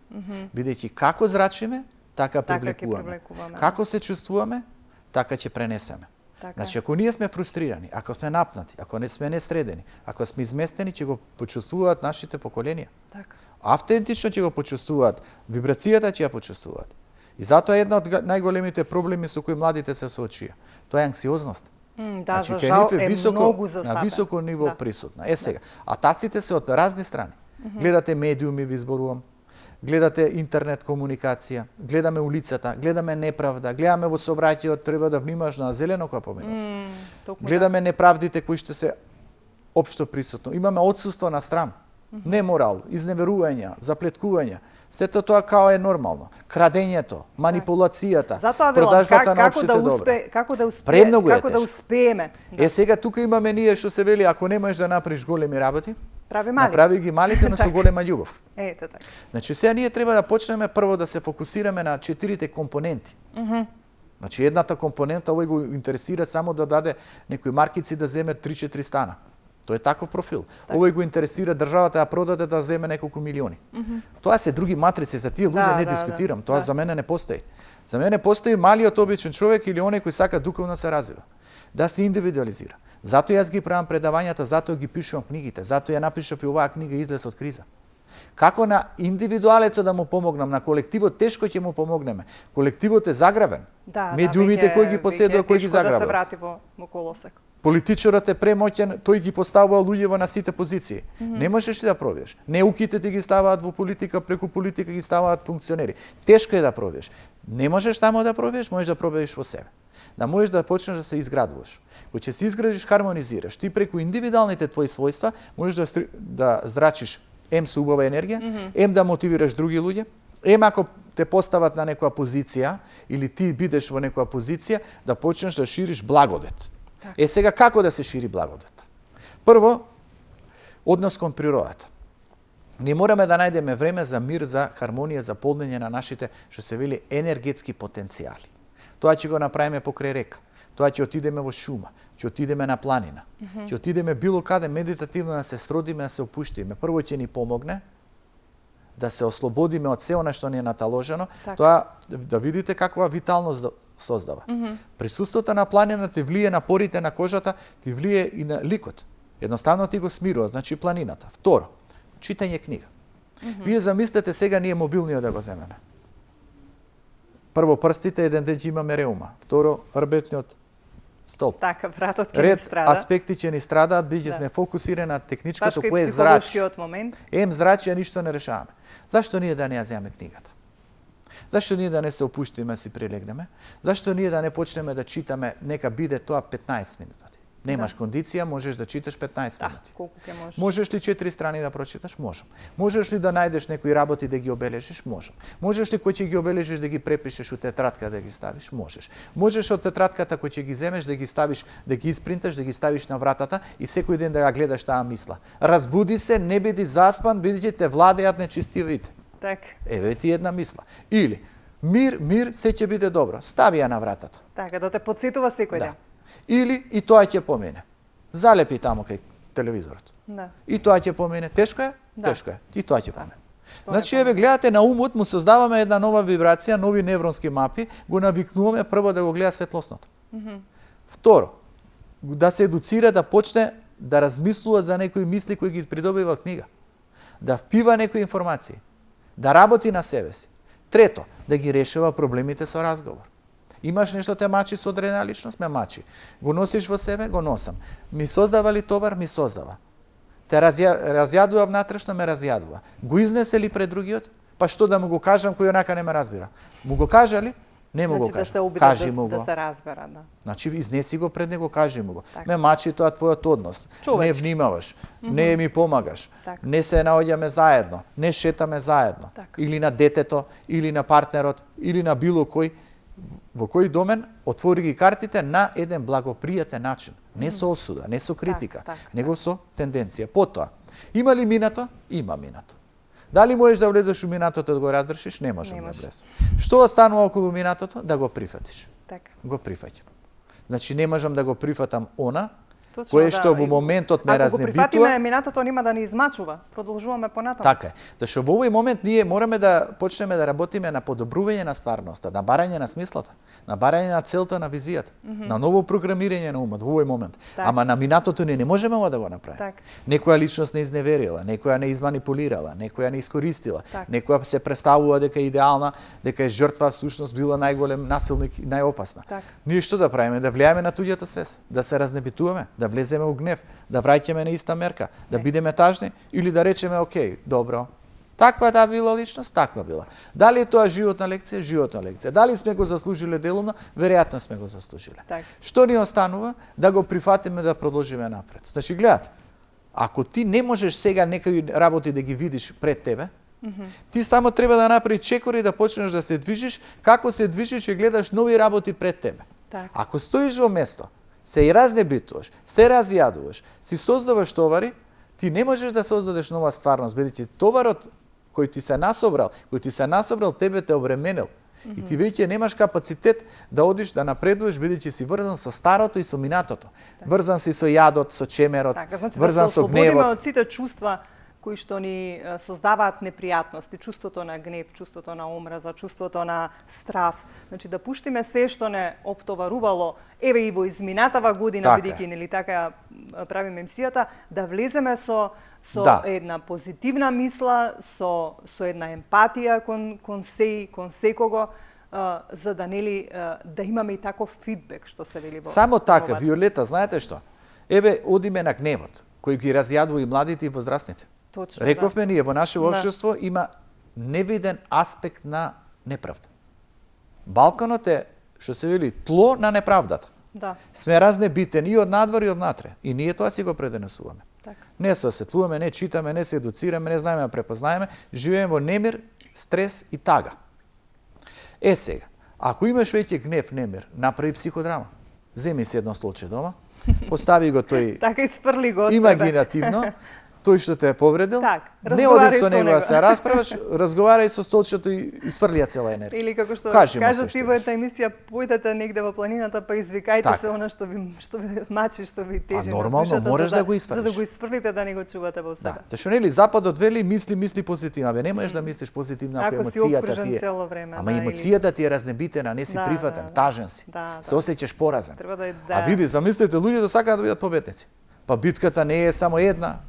Бидејќи како зрачиме, така привлекуваме. Како се чувствуваме, така ќе пренесеме. Значи, ако ние сме фрустрирани, ако сме напнати, ако не сме несредени, ако сме изместени, ќе го почувствуваат нашите поколенија. Автентично ќе го почувствуваат, вибрацијата ќе ја почувствуваат. И затоа една од најголемите проблеми со кои младите се соочија, тоа е анксиозност. За жал е многу застапен. На високо ниво присутна. Сега, атаците се од разни страни. Гледате медиуми, ви изборувам, гледате интернет комуникација, гледаме улицата, гледаме неправда, гледаме во сообраќајот треба да внимаваш на зелено кога поминуваш. Гледаме неправдите кои што се општо присутно. Имаме отсуство на срам, неморал, изневерувања, заплеткувања. Сето тоа као е нормално. Крадењето, манипулацијата, продажбата на општите добра. Како да успееме. Сега тука имаме ние што се вели, ако не можеш да направиш големи работи, направи ги малите, но со голема љубов. Ете така. Значи, сега ние треба да почнеме прво да се фокусираме на 4 компоненти. Значи, едната компонента, овој го интересира само да даде некои маркици да земе 3-4 стана. Тој е таков профил. Овој го интересира државата да продаде да земе неколку милиони. Тоа се други матрици, за тие луѓе не дискутирам. Тоа за мене не постои. За мене постои малиот обичен човек или оној кој сака духовно се развива. Да се индивидуализира. Затоа јас ги правам предавањата, затоа ги пишувам книгите, затоа ја напишав и оваа книга Излез од криза. Како на индивидуалецот да му помогнам, на колективот тешко ќе му помогнеме. Колективот е заграбен. Медиумите кои ги поседува, кои ги заграбува. Да се врати во колосек. Политичарот е премоќен, тој ги поставува луѓево на сите позиции. Не можеш ли да пробиеш? Неуките ти ги ставаат во политика, преку политика ги ставаат функционери. Тешко е да пробиеш. Не можеш тамо да пробиеш, можеш да пробиеш во себе. Да можеш да почнеш да се изградуваш. Кога ќе се изградиш, хармонизираш. Ти преку индивидуалните твои својства можеш да зрачиш ем со убава енергија, ем да мотивираш други луѓе, ем ако те постават на некоја позиција или ти бидеш во некоја позиција, да почнеш да шириш благодет. Сега како да се шири благодет? Прво, однос кон природата. Не мораме да најдеме време за мир, за хармонија, за полнење на нашите, што се вели, енергетски потенцијали. Тоа ќе го направиме покрај река. Тоа ќе отидеме во шума, ќе отидеме на планина, ќе отидеме било каде медитативно да се сродиме, да се опуштиме. Прво ќе ни помогне да се ослободиме од се она што ни е наталожено, тоа да видите каква виталност создава. Присуството на планина ти влие на порите на кожата, ти влие и на ликот. Едноставно ти го смирува, значи планината. Второ, читање книга. Вие замислете сега ние мобилниот да го земеме. Прво прстите, еден ден ќе имаме реума. Второ, рбетниот столб. Така, вратот ќе ни страда. Аспекти ќе ни страдаат, биќе сме фокусирани на техничкото кое е зрач. Ем зрачија ништо не решаваме. Зашто ние да не ја земеме книгата? Зашто ние да не се опуштиме, си прилегнеме? Зашто ние да не почнеме да читаме, нека биде тоа 15 минути? Немаш кондиција, можеш да читаш 15 минути. Колку ќе можеш? Можеш ли 4 страни да прочиташ? Можам. Можеш ли да најдеш некои работи да ги обележиш? Можам. Можеш ли кои ќе ги обележиш да ги препишеш у тетрадка да ги ставиш? Можеш. Можеш од тетрадката кои ќе ги земеш да ги ставиш, да ги испринташ, да ги ставиш на вратата и секој ден да ја гледаш таа мисла. Разбуди се, не биди заспан, бидејќи те владеат нечистивите. Така. Еве ти една мисла. Или мир, се ќе биде добро. Стави ја на вратата. Така, да те потсетува секој ден. Или и тоа ќе помине. Залепи таму кај телевизорот. Да. И тоа ќе помине. Тешко е? Да. Тешко е. И тоа ќе помине. Значи, еве, гледате, на умот му создаваме една нова вибрација, нови невронски мапи, го навикнуваме прво да го гледа светлосното. Второ, да се едуцира, да почне да размислува за некои мисли кои ги придобива од книга. Да впива некои информации. Да работи на себе си. Трето, да ги решава проблемите со разговор. Имаш нешто те мачи со одредена личност, ме мачи. Го носиш во себе, го носам. Ми создава ли товар, ми создава. Те разјадува внатрешно, ме разјадува. Го изнесе ли пред другиот? Па што да му го кажам кој онака не ме разбира? Му го кажа ли? Не му го кажа. Кажи му го. Да се разбера, да. Значи изнеси го пред него, кажи му го. Ме мачи тоа твојот однос. Не внимаваш, не ми помагаш, не се наоѓаме заедно, не шетаме заедно. Или на детето, или на партнерот, или на било кој. Во кој домен отвори ги картите на еден благопријатен начин. Не со осуда, не со критика, него со тенденција. Потоа, има ли минато? Има минато. Дали можеш да влезеш у минатото да го разрешиш? Не можеш да влезеш. Што останува околу минатото? Да го прифатиш. Така. Го прифаќам. Значи не можам да го прифатам она, кое што во моментот ме разнебитува. Ако го прифатиме минатото нема да ни измачува. Продолжуваме понатаму. Така е. Зашто во овој момент ние мораме да почнеме да работиме на подобрување на стварноста, на барање на смислата, на барање на целта, на визијата, на ново програмирање на умот во овој момент. Ама на минатото не можеме ова да го направиме. Некоја личност не изневерила, некоја не изманипулирала, некоја не искористила, некоја се представува дека е идеална, дека е жртва, всушност била најголем насилник и најопасна. Ние што да правиме? Да влијаме на туѓата свест, да се разнебитуваме, да влеземе у гнев, да враќаме на иста мерка, да бидеме тажни или да речеме окей, добро. Таква да била личност, таква била. Дали е тоа животна лекција? Животна лекција. Дали сме го заслужиле делумно? Веројатно сме го заслужиле. Што ни останува? Да го прифатиме да продолжиме напред. Значи, гледате, ако ти не можеш сега некои работи да ги видиш пред тебе, ти само треба да направиш чекор и да почнеш да се движиш, како се движиш и гледаш нови работи пред тебе. Ако стоиш во место, се и разнебитуваш, се разјадуваш, си создаваш товари, ти не можеш да создадеш нова стварност, бидејќи товарот кој ти се насобрал, тебе те обременил. И ти веќе немаш капацитет да одиш да напредуваш, бидејќи си врзан со старото и со минатото. Врзан си со јадот, со чемерот, врзан со гневот. Да се ослободиме од сите чувства кои што ни создаваат непријатности, чувството на гнев, чувството на омраза, чувството на страф. Значи да пуштиме се што не оптоварувало, еве и во изминатава година, бидејќи нели така правиме емисијата, да влеземе со една позитивна мисла, со една емпатија кон секого, за да нели да имаме и таков фидбек што се вели во. Само така, Виолета, знаете што? Еве одиме на гневот, кој ги разјадува и младите и возрастните. Точно, рековме ние во наше општество има невиден аспект на неправда. Балканот е, што се вели, тло на неправдата. Да. Сме разнебитени и од надвор и од натре. И ние тоа си го преденесуваме. Така. Не се осветлуваме, не читаме, не се едуцираме, не знаеме да препознаеме, живееме во немир, стрес и тага. Сега, ако имаш веќе гнев, немир, направи психодрама. Земи си едно столче дома, постави го тој така и сфрли го од имагинативно, тој што те е повредил, не оди со него да се расправаш, разговарај со столчето и сврли ја цела енергија. Или како што кажа ти во една емисија, појдете негде во планината па извикајте се она што ви мачи, што ви тежи на душата. Нормално можеш да го исфрлиш. За да го исфрлите, да не го чувате во себе. Да, зашто нели Западот вели мисли позитивно, не можеш да мислиш позитивно ако емоцијата ти е. Ама емоцијата ти е разнебитена, не си прифатен, тажен си. Се осеќаш поразен. А види, замислете, луѓето сакаат да бидат победници. Па битката не е само една.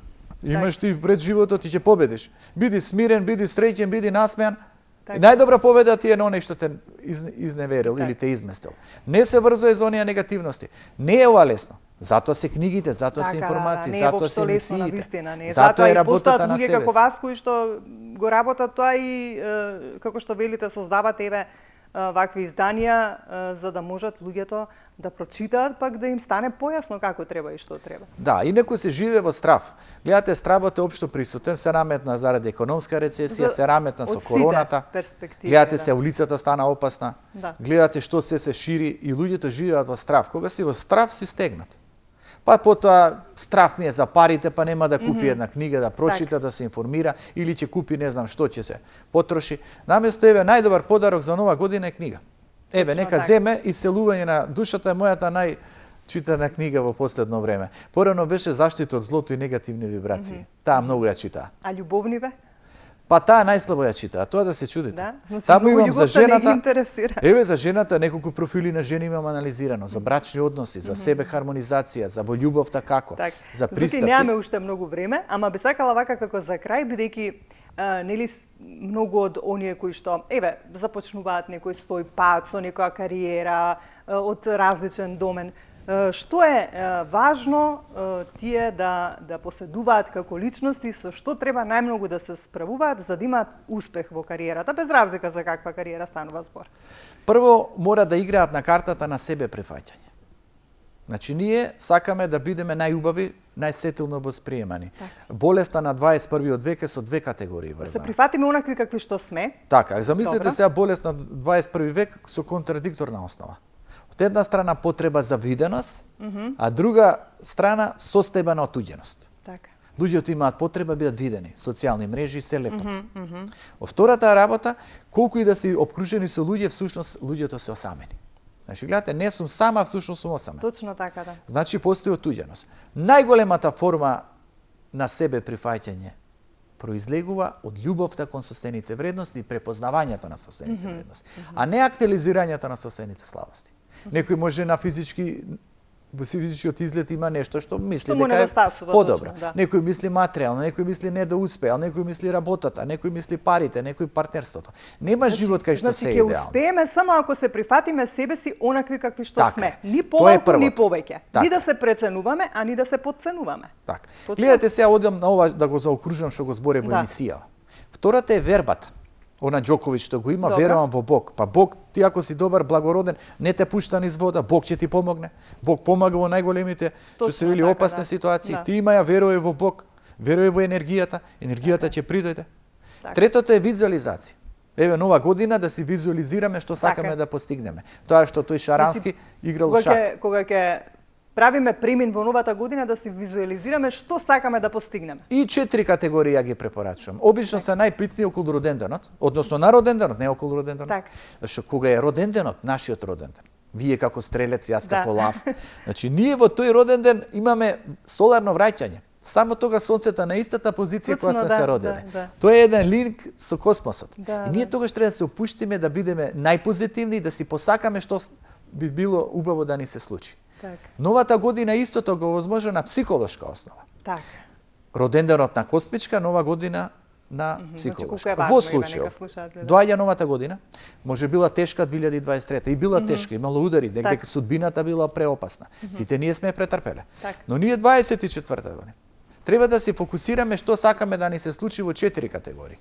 Имаш ти пред животот, ти ќе победиш. Биди смирен, биди среќен, биди насмеан. Најдобра победа ти е на оној што те изневерил или те изместил. Не се врзува за оние негативности. Не е ова лесно. Затоа се книгите, затоа се информации, затоа се емисиите. Затоа е работата на себе. Луѓе како вас кои што го работат тоа и како што велите создават вакви изданија за да можат луѓето да прочитаат, пак да им стане појасно како треба и што треба. Да, инаку се живее во страв. Гледате, стравот е општо присутен, се наметна заради економска рецесија, се наметна со короната. Гледате се, улицата стана опасна. Гледате што се шири и луѓето живеат во страв. Кога си во страв си стегнат. Па потоа страв ми е за парите, па нема да купи една книга, да прочита, да се информира, или ќе купи не знам што ќе се потроши. Наместо еве најдобар подарок за нова година е книга. Еве нека земе Исцелување на душата е мојата најчитана книга во последно време. Порано беше Заштита од злото и негативни вибрации. Таа многу ја читаа. А љубовниве? Па таа најслабо ја читаа, тоа да се чудите. Да? Значи, таму имам за жената. Еве за жената неколку профили на жени имам анализирано, за брачни односи, за себе хармонизација, за во љубовта како, за пристап. Значи немаме уште многу време, ама би сакала вака како за крај, бидејќи нели многу од оние кои што започнуваат некој свој пат со некоја кариера од различен домен. Што е важно тие да поседуваат како личности, со што треба најмногу да се справуваат за да имаат успех во кариерата, без разлика за каква кариера станува збор? Прво, мора да играат на картата на себе прифаќање. Значи, ние сакаме да бидеме најубави, најсетилно восприемани. Болеста на 21. век е со две категории врзана. Се прифатиме онакви какви што сме. Така, замислете сега болест на 21. век со контрадикторна основа. Од една страна потреба за виденост, а друга страна состојба на отуѓеност. Така. Луѓето имаат потреба бидат видени, социјални мрежи се лепат. Во втората работа, колку и да се обкружени со луѓе, всушност луѓето се осамени. Значи, гледате, не сум сама, всушност сум осамен. Точно така, да. Значи, постои отуѓеност. Најголемата форма на себе прифаќање произлегува од љубовта кон собствените вредности и препознавањето на собствените вредности, а не актуализирањето на собствените слабости. Некој може на физичкиот изглед има нешто што мисли дека е подобро. Некој мисли материјално, некој мисли не да успеал, некој мисли работата, некој мисли парите, некој партнерството. Нема живот кај што се идеално. Значи, ќе успееме само ако се прифатиме себе си онакви какви што сме. Ни помалку, ни повеќе. Ни да се преценуваме, а ни да се потценуваме. Така. Гледате, сега одам на ова да го заокружам што го зборе во емисија. Втората е вербата. Она Џоковиќ што го има, верувам во Бог. Па Бог, ти ако си добар, благороден, не те пушта низ вода, Бог ќе ти помогне. Бог помага во најголемите, што се вели опасни ситуации. Ти има ја верувај во Бог, верувај во енергијата, енергијата ќе придојде. Третото е визуализација. Еве нова година да си визуализираме што сакаме да постигнеме. Тоа што тој Шарански играл шах. Кога ќе правиме премин во новата година да си визуализираме што сакаме да постигнеме. И 4 категории ја ги препорачувам. Обично се најбитни околу роденденот, односно на роденденот, не околу роденденот. Зашто кога е роденденот, нашиот роденден, вие како стрелец, јас како лав. Значи ние во тој роденден имаме соларно враќање. Само тога сонцето на истата позиција која сме се родиле. Тоа е еден линк со космосот. И ние тогаш треба да се опуштиме да бидеме најпозитивни и да си посакаме што би било убаво да ни се случи. Новата година истото го возможува на психолошка основа. Роденденот на космичка, нова година на психолошка. Во случајот, доаѓа новата година, може била тешка 2023 и била тешка, имало удари, дека судбината била преопасна. Сите ние сме претрпеле. Но ние 24 година треба да се фокусираме што сакаме да ни се случи во 4 категории.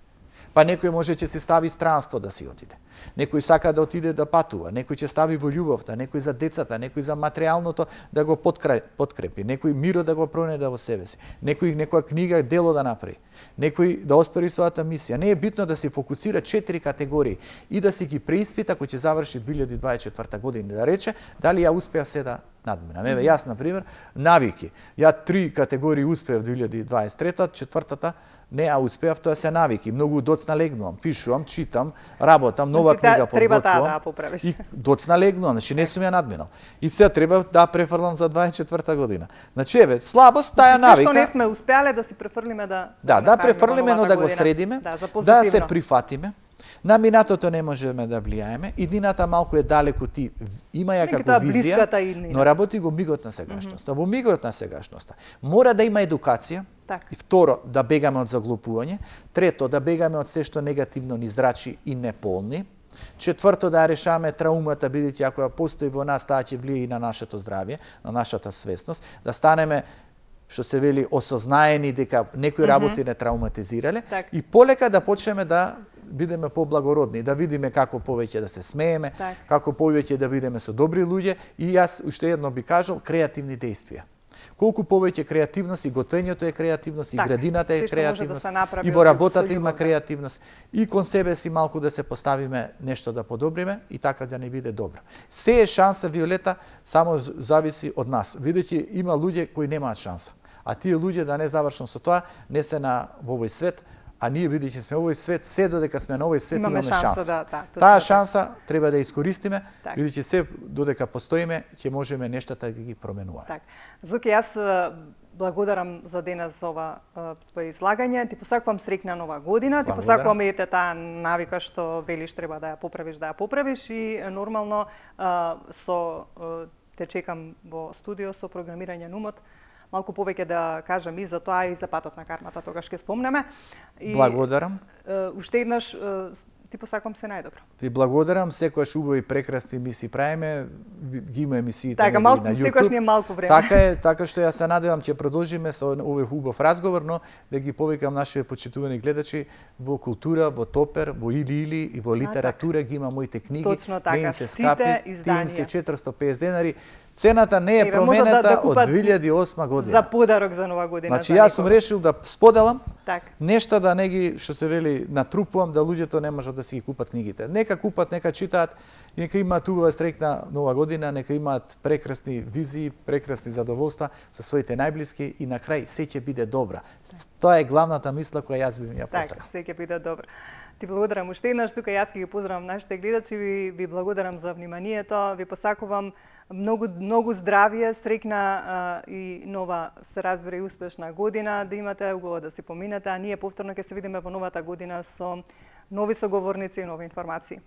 Па некој може ќе се стави странство да си отиде. Некој сака да отиде да патува, некој ќе стави во љубовта, некој за децата, некој за материјалното да го подкрепи, некој миро да го пронајде во себе си, некој некоја книга, дело да направи, некој да оствари својата мисија. Не е битно да се фокусира 4 категории и да си ги преиспита кој ќе заврши 2024 година, да рече дали ја успеа се да надминам. Еве јас на пример навики. Ја 3 категории успеав 2023, четвртата не ја успеав, тоа се навики. Многу доцна легнувам, пишувам, читам, работам, нова книга подготвувам. И доцна легнувам, значи не сум ја надминал. И сега треба да префрлам за 24 година. Значи еве, слабост таа навика. Што не сме успеале да си префрлиме да префрлиме, но да го средиме, да се прифатиме. На минатото не можеме да влијаеме, иднината малку е далеку, ти има ја како визија, но работи го мигот на сегашноста. Во мигот на сегашноста мора да има едукација, и второ, да бегаме од заглупување, трето, да бегаме од се што негативно ни зрачи и не полни, четврто, да решаваме траумата, бидејќи ако ја постои во нас, таа ќе влие и на нашето здравје, на нашата свесност, да станеме што се вели осознаени дека некои работи не травматизирале и полека да почнеме да бидеме поблагородни, да видиме како повеќе да се смееме, како повеќе да бидеме со добри луѓе и јас уште едно би кажал креативни действија. Колку повеќе креативност, и готвењето е креативност, и градината е креативност, и во работата има креативност, и кон себе си малку да се поставиме нешто да подобриме и така да не биде добро. Се е шанса, Виолета, само зависи од нас. Видејќи има луѓе кои немаат шанса. А тие луѓе, да не завршам со тоа, не се во овој свет, а ние бидејќи сме во овој свет, се додека сме на овој свет имаме шанса. Таа шанса треба да искористиме, бидејќи се додека постоиме, ќе можеме нештата да ги променуваме. Зоки, јас благодарам за денес за ова твое излагање. Ти посакувам среќна нова година, ти посакувам и таа навика што велиш треба да ја поправиш и нормално те чекам во студио со програмирање на умот. Малку повеќе да кажам и за тоа и за патот на кармата, тогаш ќе спомнеме. Благодарам. Уште еднаш ти посакувам се најдобро. Ти благодарам, секогаш убави прекрасни емисии правиме, ги има емисиите на YouTube. Секогаш ни е малку време. Така е, така што јас се надевам ќе продолжиме со овој хубав разговор, но да ги повикам нашите почитувани гледачи во култура, во топер, во или и во литература ги има моите книги. Точно така, им се скапи, изданија. Им се 450 денари. Цената не е променета од 2008 година. За подарок за нова година. Значи јас сум решил да споделам нешто да не ги, што се вели, натрупувам да луѓето не можат да си ги купат книгите. Нека купат, нека читаат, нека имаат убава среќна нова година, нека имаат прекрасни визии, прекрасни задоволства со своите најблиски и на крај се ќе биде добра. Тоа е главната мисла која јас би ја посакал. Се ќе биде добро. Ти благодарам уште еднаш, тука јас ќе ги поздравам нашите гледачи, ви благодарам за вниманието, ви посакувам многу здравје, среќна и нова, се разбира, и успешна година да имате, убаво да си поминете, а ние повторно ќе се видиме во новата година со нови соговорници и нови информации.